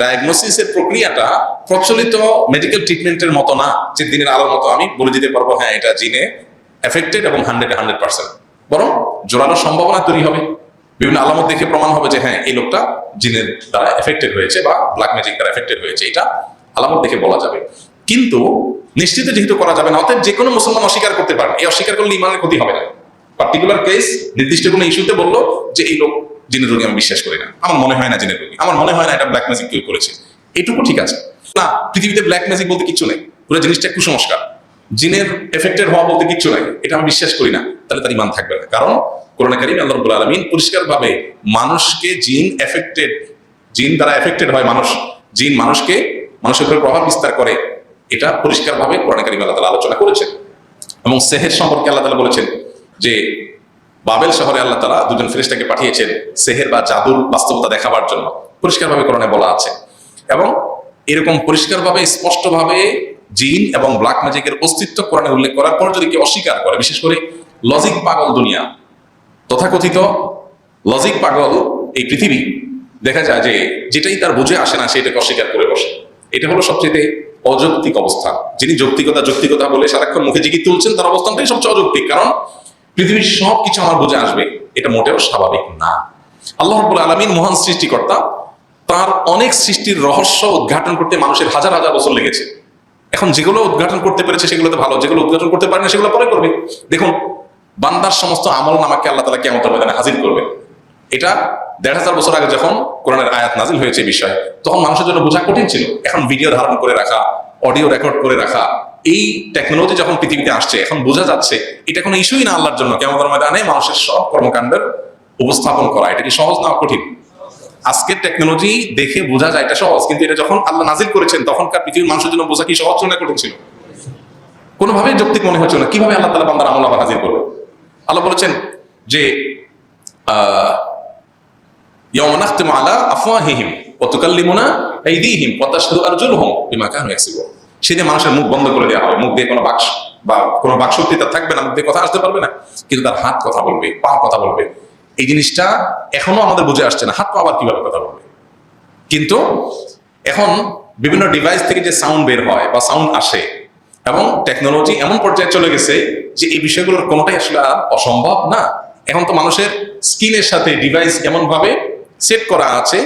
ডায়াগনোসিসের প্রক্রিয়াটা প্রচলিত মেডিকেল ট্রিটমেন্টের মতো না, যে দিনের আলোর মতো আমি বলে দিতে পারবো হ্যাঁ এটা জিনে এফেক্টেড এবং 100%, বরং জোরালো সম্ভাবনা তৈরি হবে। বিভিন্ন আলামত দেখে প্রমাণ হবে যে হ্যাঁ এই লোকটা জিনের দ্বারা এফেক্টেড হয়েছে বা ব্ল্যাক ম্যাজিক দ্বারা এফেক্টেড হয়েছে, এটা আলামত দেখে বলা যাবে। কিন্তু নিশ্চিত যেহেতু করা যাবে না, অতএব যে কোনো মুসলমান অস্বীকার করতে পারেন। এই অস্বীকার করলে ইমানের ক্ষতি হবে না। পার্টিকুলার কেস নির্দিষ্ট কোনো ইস্যুতে বললো যে এই লোক জিনের রোগী আমি বিশ্বাস করি না, আমার মনে হয় না জিনের রোগী, আমার মনে হয় না এটা ব্ল্যাক ম্যাজিক কেউ করেছে, এটুকু ঠিক আছে। না, পৃথিবীতে ব্ল্যাক ম্যাজিক বলতে কিচ্ছু নেই, পুরো জিনিসটা কুসংস্কার, জিনের এফেক্টেড হওয়া বলতে কিচ্ছু নাই, এটা আমি বিশ্বাস করি না, তাহলে তার ইমান থাকবে না। কারণ কোরআনে কারীমে আল্লাহ রাব্বুল আলামিন পরিষ্কারভাবে মানুষকে জিন দ্বারা এফেক্টেড হয়, জিন মানুষের উপর প্রভাব বিস্তার করে, এটা পরিষ্কারভাবে কোরআনে কারীমে আল্লাহ তাআলা আলোচনা করেছেন। এবং সেহের সম্পর্কে আল্লাহ তাআলা বলেছেন যে বাবেল শহরে আল্লাহ তাআলা দুজন ফেরেশতাকে পাঠিয়েছেন সেহের বা জাদুর বাস্তবতা দেখাবার জন্য, পরিষ্কারভাবে কোরআনে বলা আছে। এবং এরকম পরিষ্কারভাবে স্পষ্টভাবে জিন এবং ব্ল্যাক ম্যাজিকের অস্তিত্ব কোরআনে উল্লেখ করার পর যদি কেউ অস্বীকার করে, বিশেষ করে লজিক পাগল দুনিয়া, তথাকথিত লজিক পাগল এই পৃথিবী, দেখা যায় যে যেটাই তার বুঝে আসে না সেটাকে অস্বীকার করে বসে। এটা হলো সবচেয়ে অযৌক্তিক অবস্থান। যিনি যৌক্তিকতা বলে সারাক্ষণ মুখে জিগি তুলছেন, তার অবস্থানটাই সবচেয়ে অযৌক্তিক। কারণ পৃথিবীর সব কিছু আমার বুঝে আসবে, এটা মোটেও স্বাভাবিক না। আল্লাহ রাব্বুল আলামিন মহান সৃষ্টিকর্তা, তার অনেক সৃষ্টির রহস্য উদ্ঘাটন করতে মানুষের হাজার হাজার বছর লেগেছে। এখন যেগুলো উদ্ঘাটন করতে পেরেছে সেগুলোতে ভালো, যেগুলো উদ্ঘাটন করতে পারে না সেগুলো পরে করবে। দেখুন, বান্দার সমস্ত আমল নামাকে আল্লাহ তাআলা কিয়ামতের ময়দানে হাজির করবে। এটা ১৫০০ বছর আগে যখন কোরআনের আয়াত নাজিল হয়েছে বিষয়, তখন মানুষের জন্য বোঝা কঠিন ছিল। এখন ভিডিও ধারণ করে রাখা, অডিও রেকর্ড করে রাখা, এই টেকনোলজি যখন পৃথিবীতে আসছে, এখন বোঝা যাচ্ছে এটা কোনো ইস্যুই না আল্লাহর জন্য কিয়ামতের ময়দানে মানুষের সব কর্মকাণ্ডের উপস্থাপন করা। এটা কি সহজ না কঠিন? আজকের টেকনোলজি দেখে বোঝা যায় এটা সহজ, কিন্তু এটা যখন আল্লাহ নাজিল করেছেন তখনকার পৃথিবীর মানুষের জন্য বোঝা কি সহজ ছিল না কঠিন ছিল? কোনোভাবেই যৌক্তিক মনে হচ্ছে না। কিভাবে আল্লাহ তাআলা বান্দার আমল আবার হাজির করবে? আল্লাহ বলেছেন যে ইয়াওমা নাখতিমু আলা আফওয়াহিহিম ওয়া তুকাল্লিমুনা আইদিহিম ওয়া তাশহাদু আরজুলুহুম বিমা কানু ইয়াকসিবুন। সেদিন মানুষের মুখ বন্ধ করে দেওয়া হবে, মুখ দিয়ে কোনো বাক্স বা কোনো বাকশক্তি তার থাকবে না, মুখ দিয়ে কথা আসতে পারবে না, কিন্তু তার হাত কথা বলবে, পা কথা বলবে। এই জিনিসটা এখনো আমাদের বুঝে আসছে না, হাত পা আবার কিভাবে কথা বলবে। কিন্তু এখন বিভিন্ন ডিভাইস থেকে যে সাউন্ড বের হয় বা সাউন্ড আসে, এবং টেকনোলজি এমন পর্যায়ে চলে গেছে যে এই বিষয়গুলোর কোনোটাই আসলে অসম্ভব না। এখন তো মানুষের স্কিনের সাথে ডিভাইস এমন ভাবে সেট করা আছে,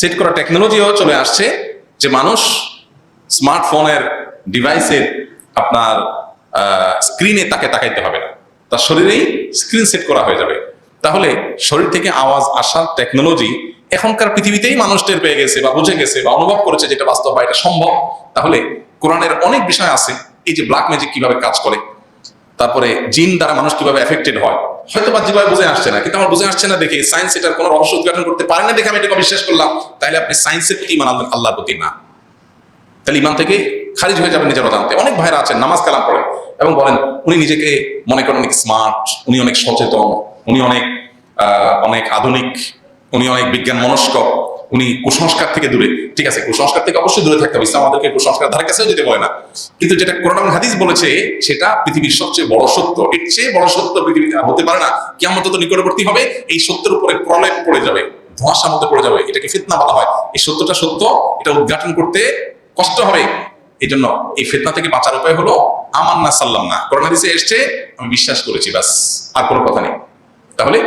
সেট করা টেকনোলজিও চলে আসছে যে মানুষ স্মার্টফোনের ডিভাইসের আপনার স্ক্রিনে তাকে তাকাইতে হবে না, তার শরীরেই স্ক্রিন সেট করা হয়ে যাবে। তাহলে শরীর থেকে আওয়াজ আসার টেকনোলজি এখনকার পৃথিবীতেই মানুষ টের পেয়ে গেছে বা বুঝে গেছে বা অনুভব করেছে যেটা বাস্তব বা এটা সম্ভব। তাহলে কোরআনের অনেক বিষয় আছে, এই যে ব্ল্যাক ম্যাজিক কিভাবে কাজ করে, তারপরে জিন দ্বারা মানুষ কিভাবে এফেক্টেড হয়, হয়তো বা যেভাবে বুঝে আসছে না, কিন্তু আমার বুঝে আসছে না দেখে সায়েন্স এটার কোনো রহস্য উদ্ঘাটন করতে পারে না দেখে আমি এটাকে বিশ্বাস করলাম, তাহলে আপনি সায়েন্সের প্রতি ইমান আনলেন, আল্লাহর প্রতি না। তাহলে ইমান থেকে খারিজ হয়ে যাবে নিজের অজান্তে। অনেক ভাইরা আছেন নামাজ কালাম পড়েন এবং বলেন উনি নিজেকে মনে করেন অনেক স্মার্ট, উনি অনেক সচেতন, উনি অনেক আধুনিক, উনি অনেক বিজ্ঞান মনস্ক, উনি কুসংস্কার থেকে দূরে। ঠিক আছে, কুসংস্কার থেকে অবশ্যই দূরে থাকতে হবে, ইসলাম আমাদেরকে কুসংস্কার ধারে কাছেও যেতে বলে না। কিন্তু যেটা কোরআন এবং হাদিস বলেছে সেটা পৃথিবীর সবচেয়ে বড় সত্য, এর চেয়ে বড় সত্য পৃথিবীতে হতে পারে না। কিয়ামত তো নিকটবর্তী হবে, এই সত্যের উপরে প্রলয় পড়ে যাবে, ধোঁয়াশার মধ্যে পড়ে যাবে, এটাকে ফিতনা বলা হয়। এই সত্যটা সত্য, এটা উদ্ঘাটন করতে কষ্ট হবে। এই জন্য এই ফিতনা থেকে বাঁচার উপায় হলো আমান্না সাল্লাম না, কোরআন হাদিসে এসছে আমি বিশ্বাস করেছি, বাস, আর কোনো কথা নেই। তাহলে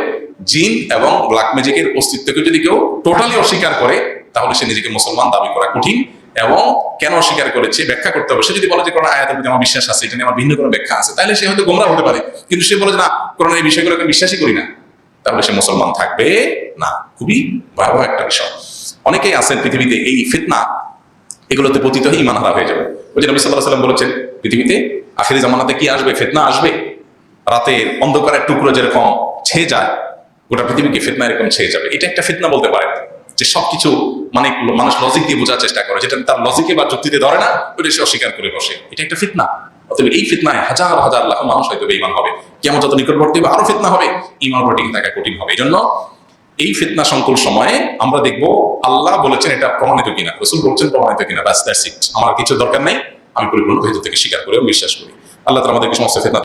জিন এবং ব্ল্যাক ম্যাজিকের অস্তিত্বকে যদি কেউ টোটালি অস্বীকার করে, তাহলে সে নিজেকে মুসলমান দাবি করা কঠিন। এবং কেন অস্বীকার করেছে ব্যাখ্যা করতে হবে। সে যদি বলে যে কোরআন আয়াতের প্রতি আমার বিশ্বাস আছে, এটা নিয়ে আমার ভিন্ন কোনো ব্যাখ্যা আছে, তাহলে সে হয়তো গোমরাহ হতে পারে। কিন্তু সে বলে যে না, কোরআনের এই বিষয়গুলোকে বিশ্বাসই করি না, তাহলে সে মুসলমান থাকবে না। খুবই ভয়াবহ একটা বিষয়। অনেকেই আছেন পৃথিবীতে এই ফিতনা এগুলোতে পতিত হয়ে ঈমান হারা হয়ে যাবে। ওই যে নবী সাল্লাল্লাহু আলাইহি ওয়াসাল্লাম বলেছেন পৃথিবীতে আখিরি জামানাতে কি আসবে, ফিতনা আসবে। রাতের অন্ধকারের টুকরো যেরকম ছেয়ে যায়, গোটা পৃথিবীকে ফিতনা এরকম ছেয়ে যাবে। এটা একটা ফিতনা বলতে পারে, যে সবকিছু মানে মানুষ লজিক দিয়ে বোঝার চেষ্টা করে, যেটা তার লজিকে বা যুক্তিতে ধরে না ওইটা সে অস্বীকার করে বসে। এটা একটা ফিতনা। অতএব এই ফিতনায় হাজার হাজার লাখ মানুষ হয়তো বেঈমান হবে, কিয়ামত যত নিকটবর্তী হবে আরো ফিতনা হবে, ঈমান উপর টিকে থাকা কঠিন হবে। এই জন্য এই ফিতনা সংকুল সময়ে আমরা দেখবো আল্লাহ বলেছেন এটা প্রমাণিত কিনা, রাসূল বলছেন প্রমাণিত কিনা, ব্যাস দ্যাটস ইট। আমার কিছু দরকার নেই, আমি পরিপূর্ণ ভেতর থেকে স্বীকার করে বিশ্বাস করি। আল্লাহ তাআলা আমাদেরকে সমস্ত ফিতনা